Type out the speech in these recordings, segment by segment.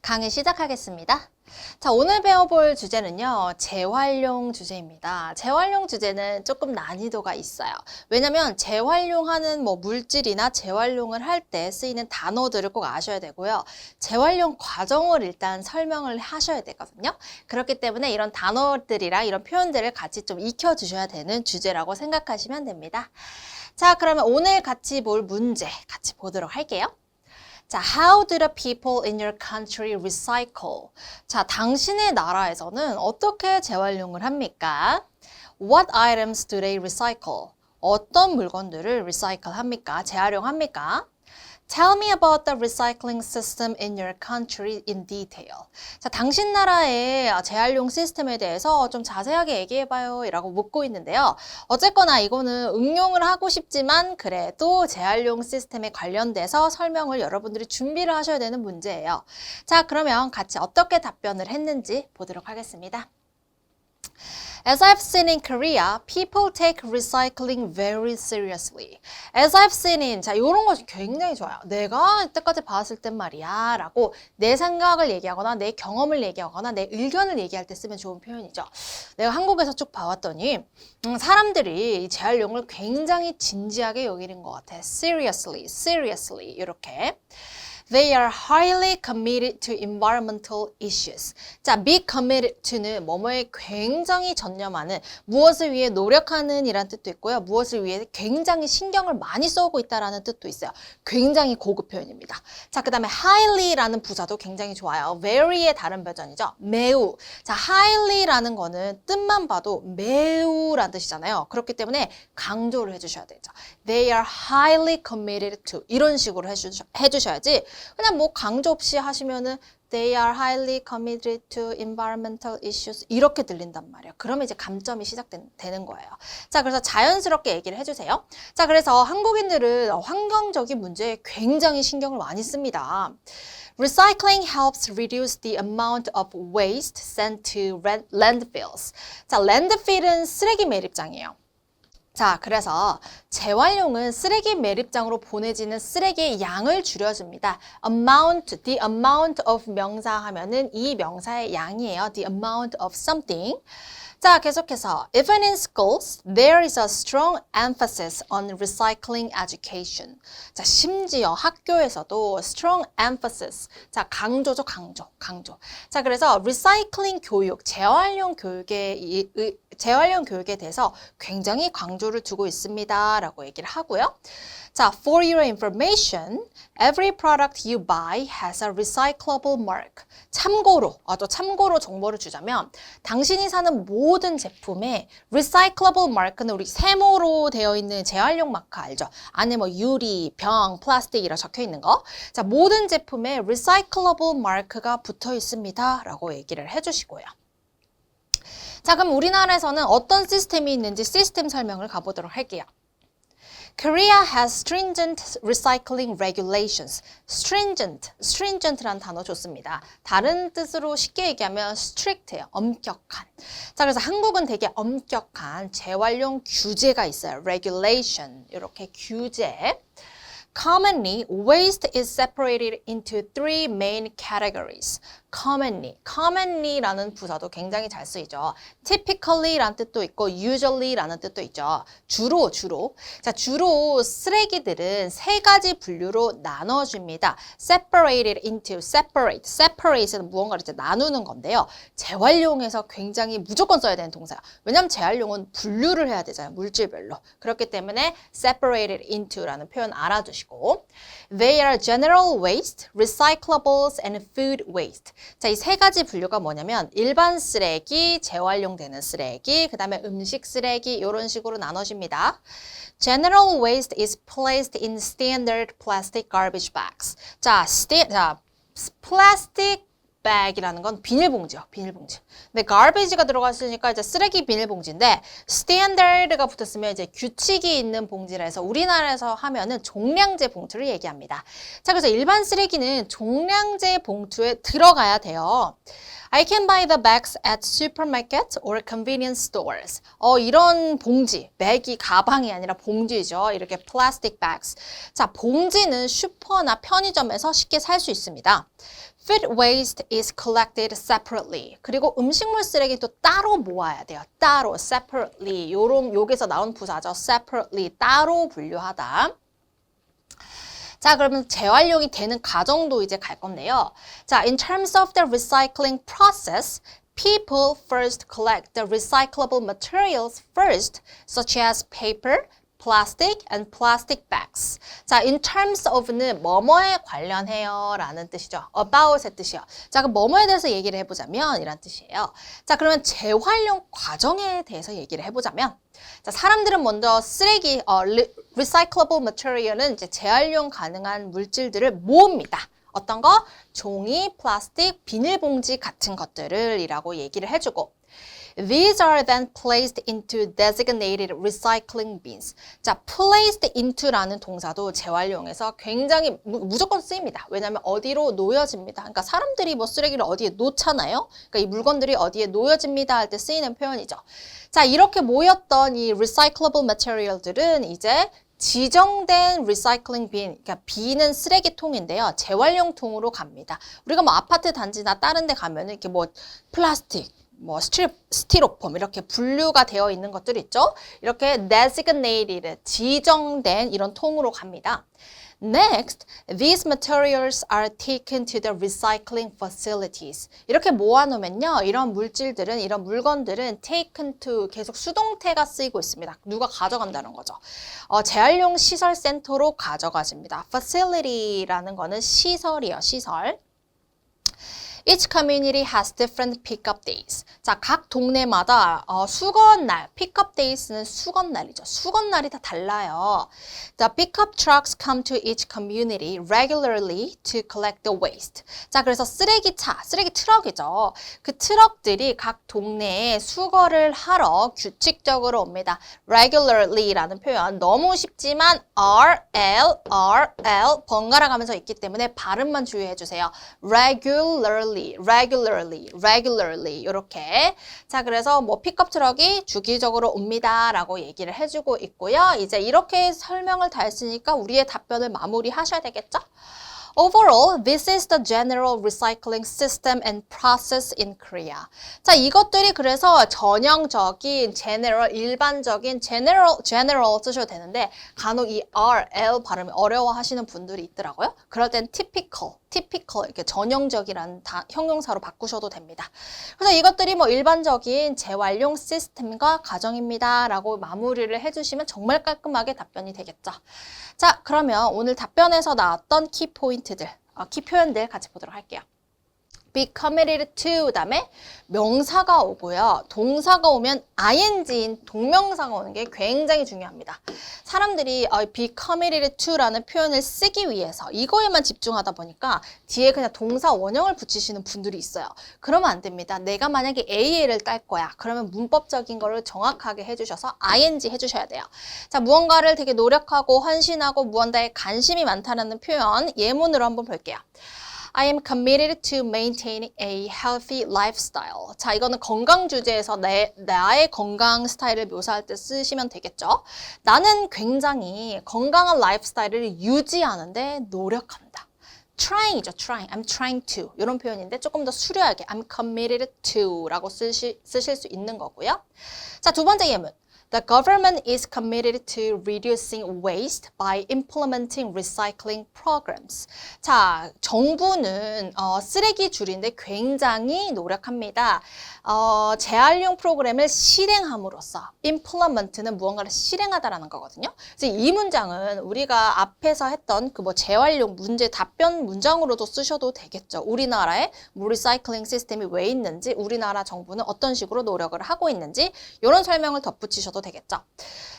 강의 시작하겠습니다. 자, 오늘 배워볼 주제는요, 재활용 주제입니다. 재활용 주제는 조금 난이도가 있어요. 왜냐면 재활용하는 물질이나 재활용을 할 때 쓰이는 단어들을 꼭 아셔야 되고요. 재활용 과정을 일단 설명을 하셔야 되거든요. 그렇기 때문에 이런 단어들이랑 이런 표현들을 같이 좀 익혀주셔야 되는 주제라고 생각하시면 됩니다. 자, 그러면 오늘 같이 볼 문제 같이 보도록 할게요. 자, how do the people in your country recycle? 자, 당신의 나라에서는 어떻게 재활용을 합니까? What items do they recycle? 어떤 물건들을 recycle 합니까? 재활용합니까? Tell me about the recycling system in your country in detail. 자, 당신 나라의 재활용 시스템에 대해서 좀 자세하게 얘기해봐요 라고 묻고 있는데요. 어쨌거나 이거는 응용을 하고 싶지만 그래도 재활용 시스템에 관련돼서 설명을 여러분들이 준비를 하셔야 되는 문제예요. 자, 그러면 같이 어떻게 답변을 했는지 보도록 하겠습니다. As I've seen in Korea, people take recycling very seriously. As I've seen in, 자, 이런 것이 굉장히 좋아요. 내가 이때까지 봤을 땐 말이야 라고 내 생각을 얘기하거나 내 경험을 얘기하거나 내 의견을 얘기할 때 쓰면 좋은 표현이죠. 내가 한국에서 쭉 봐왔더니 사람들이 재활용을 굉장히 진지하게 여기는 것 같아. Seriously, seriously 이렇게. They are highly committed to environmental issues. 자, be committed to는 뭐뭐에 굉장히 전념하는, 무엇을 위해 노력하는 이란 뜻도 있고요. 무엇을 위해 굉장히 신경을 많이 쓰고 있다라는 뜻도 있어요. 굉장히 고급 표현입니다. 자, 그 다음에 highly라는 부사도 굉장히 좋아요. very의 다른 버전이죠. 매우. 자, highly라는 거는 뜻만 봐도 매우라는 뜻이잖아요. 그렇기 때문에 강조를 해주셔야 되죠. They are highly committed to 이런 식으로 해주셔야지 그냥 강조 없이 하시면은 They are highly committed to environmental issues 이렇게 들린단 말이에요. 그러면 이제 감점이 시작되는 거예요. 자, 그래서 자연스럽게 얘기를 해주세요. 자, 그래서 한국인들은 환경적인 문제에 굉장히 신경을 많이 씁니다. Recycling helps reduce the amount of waste sent to landfills. 자, landfill은 쓰레기 매립장이에요. 자, 그래서 재활용은 쓰레기 매립장으로 보내지는 쓰레기의 양을 줄여줍니다. The amount of 명사 하면은 이 명사의 양이에요. The amount of something. 자, 계속해서 Even in schools, there is a strong emphasis on recycling education. 자, 심지어 학교에서도 strong emphasis. 자, 강조죠, 강조. 자, 그래서 recycling 교육, 재활용 교육에 대해서 굉장히 강조를 두고 있습니다. 라고 얘기를 하고요. 자, for your information, every product you buy has a recyclable mark. 참고로 정보를 주자면 당신이 사는 모든 제품에 recyclable mark는 우리 세모로 되어 있는 재활용 마크 알죠? 안에 유리, 병, 플라스틱 이라 적혀 있는 거. 자, 모든 제품에 recyclable mark가 붙어 있습니다. 라고 얘기를 해주시고요. 자, 그럼 우리나라에서는 어떤 시스템이 있는지 시스템 설명을 가보도록 할게요. Korea has stringent recycling regulations. stringent라는 단어 좋습니다. 다른 뜻으로 쉽게 얘기하면 strict예요. 엄격한. 자, 그래서 한국은 되게 엄격한 재활용 규제가 있어요. regulation, 이렇게 규제. Commonly, waste is separated into three main categories. commonly라는 부사도 굉장히 잘 쓰이죠. typically라는 뜻도 있고 usually라는 뜻도 있죠. 주로. 자, 주로 쓰레기들은 세 가지 분류로 나눠줍니다. separate는 무언가를 이제 나누는 건데요. 재활용에서 굉장히 무조건 써야 되는 동사예요. 왜냐하면 재활용은 분류를 해야 되잖아요. 물질별로. 그렇기 때문에 separated into라는 표현 알아두시고 They are general waste, recyclables, and food waste. 자, 이 세 가지 분류가 뭐냐면 일반 쓰레기, 재활용되는 쓰레기, 그 다음에 음식 쓰레기 이런 식으로 나눠집니다. General waste is placed in standard plastic garbage bags. 자, plastic bag이라는 건 비닐봉지요. 비닐봉지. 근데 garbage가 들어갔으니까 이제 쓰레기 비닐봉지인데 standard가 붙었으면 이제 규칙이 있는 봉지라 해서 우리나라에서 하면은 종량제 봉투를 얘기합니다. 자, 그래서 일반 쓰레기는 종량제 봉투에 들어가야 돼요. I can buy the bags at supermarkets or convenience stores. 이런 봉지, 백이 가방이 아니라 봉지죠. 이렇게 plastic bags. 자, 봉지는 슈퍼나 편의점에서 쉽게 살 수 있습니다. Food waste is collected separately. 그리고 음식물 쓰레기도 따로 모아야 돼요. 따로, separately. 여기서 나온 부사죠. separately, 따로 분류하다. 자, 그러면 재활용이 되는 과정도 이제 갈 건데요. 자, in terms of the recycling process, people first collect the recyclable materials first, such as paper, plastic and plastic bags. 자, in terms of는 뭐뭐에 관련해요 라는 뜻이죠. about의 뜻이요. 자, 그럼 뭐뭐에 대해서 얘기를 해보자면 이란 뜻이에요. 자, 그러면 재활용 과정에 대해서 얘기를 해보자면 자, 사람들은 먼저 쓰레기, recyclable material은 이제 재활용 가능한 물질들을 모읍니다. 어떤 거? 종이, 플라스틱, 비닐봉지 같은 것들을 이라고 얘기를 해주고 These are then placed into designated recycling bins. 자, placed into라는 동사도 재활용에서 굉장히 무조건 쓰입니다. 왜냐하면 어디로 놓여집니다. 그러니까 사람들이 뭐 쓰레기를 어디에 놓잖아요. 그러니까 이 물건들이 어디에 놓여집니다 할 때 쓰이는 표현이죠. 자, 이렇게 모였던 이 recyclable material들은 이제 지정된 리사이클링 빈, 그러니까 비는 쓰레기통인데요. 재활용 통으로 갑니다. 우리가 뭐 아파트 단지나 다른 데 가면은 이렇게 뭐 플라스틱, 뭐 스티로폼 이렇게 분류가 되어 있는 것들 있죠. 이렇게 designated, 지정된 이런 통으로 갑니다. Next, these materials are taken to the recycling facilities. 이렇게 모아놓으면요. 이런 물질들은, 이런 물건들은 taken to 계속 수동태가 쓰이고 있습니다. 누가 가져간다는 거죠. 재활용 시설 센터로 가져가집니다. facility라는 거는 시설이에요. 시설. Each community has different pickup days. 자, 각 동네마다 수거날, pickup days는 수거날이죠. 수거날이 다 달라요. The pickup trucks come to each community regularly to collect the waste. 자, 그래서 쓰레기차, 쓰레기 트럭이죠. 그 트럭들이 각 동네에 수거를 하러 규칙적으로 옵니다. regularly라는 표현 너무 쉽지만 RL 번갈아 가면서 있기 때문에 발음만 주의해 주세요. regularly 이렇게. 자, 그래서 뭐 픽업 트럭이 주기적으로 옵니다라고 얘기를 해주고 있고요. 이제 이렇게 설명을 다 했으니까 우리의 답변을 마무리하셔야 되겠죠? Overall, this is the general recycling system and process in Korea. 자, 이것들이 그래서 전형적인, 일반적인, general 쓰셔도 되는데 간혹 이 RL 발음이 어려워하시는 분들이 있더라고요. 그럴 땐 typical 이렇게 전형적이라는 형용사로 바꾸셔도 됩니다. 그래서 이것들이 뭐 일반적인 재활용 시스템과 과정입니다 라고 마무리를 해주시면 정말 깔끔하게 답변이 되겠죠. 자, 그러면 오늘 답변에서 나왔던 키포인트들, 키 표현들 같이 보도록 할게요. be committed to 다음에 명사가 오고요. 동사가 오면 ing인 동명사가 오는 게 굉장히 중요합니다. 사람들이 be committed to라는 표현을 쓰기 위해서 이거에만 집중하다 보니까 뒤에 그냥 동사 원형을 붙이시는 분들이 있어요. 그러면 안 됩니다. 내가 만약에 AL을 딸 거야. 그러면 문법적인 거를 정확하게 해주셔서 ing 해주셔야 돼요. 자, 무언가를 되게 노력하고 헌신하고 무언가에 관심이 많다는 표현 예문으로 한번 볼게요. I am committed to maintaining a healthy lifestyle. 자, 이거는 건강 주제에서 나의 건강 스타일을 묘사할 때 쓰시면 되겠죠. 나는 굉장히 건강한 라이프스타일을 유지하는데 노력합니다. trying이죠, trying. I'm trying to. 이런 표현인데 조금 더 수려하게 I'm committed to 라고 쓰실 수 있는 거고요. 자, 두 번째 예문. The government is committed to reducing waste by implementing recycling programs. 자, 정부는 쓰레기 줄이는데 굉장히 노력합니다. 재활용 프로그램을 실행함으로써 implement는 무언가를 실행하다라는 거거든요. 그래서 이 문장은 우리가 앞에서 했던 그 뭐 재활용 문제 답변 문장으로도 쓰셔도 되겠죠. 우리나라에 뭐 리사이클링 시스템이 왜 있는지, 우리나라 정부는 어떤 식으로 노력을 하고 있는지 이런 설명을 덧붙이셔도 되겠죠.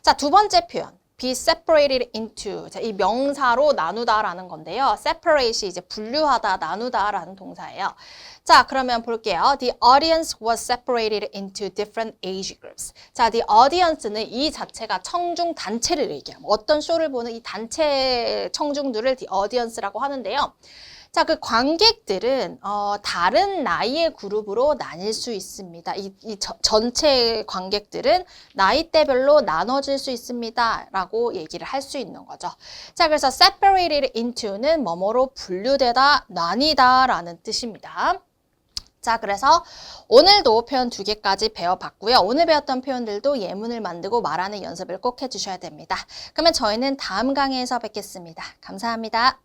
자, 두 번째 표현. be separated into. 자, 이 명사로 나누다라는 건데요. separate이 이제 분류하다, 나누다라는 동사예요. 자, 그러면 볼게요. The audience was separated into different age groups. 자, the audience는 이 자체가 청중 단체를 얘기해요. 어떤 쇼를 보는 이 단체 청중들을 the audience라고 하는데요. 자, 그 관객들은 다른 나이의 그룹으로 나뉠 수 있습니다. 전체 관객들은 나이대별로 나눠질 수 있습니다. 라고 얘기를 할 수 있는 거죠. 자, 그래서 separated into는 뭐뭐로 분류되다, 나뉘다 라는 뜻입니다. 자, 그래서 오늘도 표현 2개까지 배워봤고요. 오늘 배웠던 표현들도 예문을 만들고 말하는 연습을 꼭 해주셔야 됩니다. 그러면 저희는 다음 강의에서 뵙겠습니다. 감사합니다.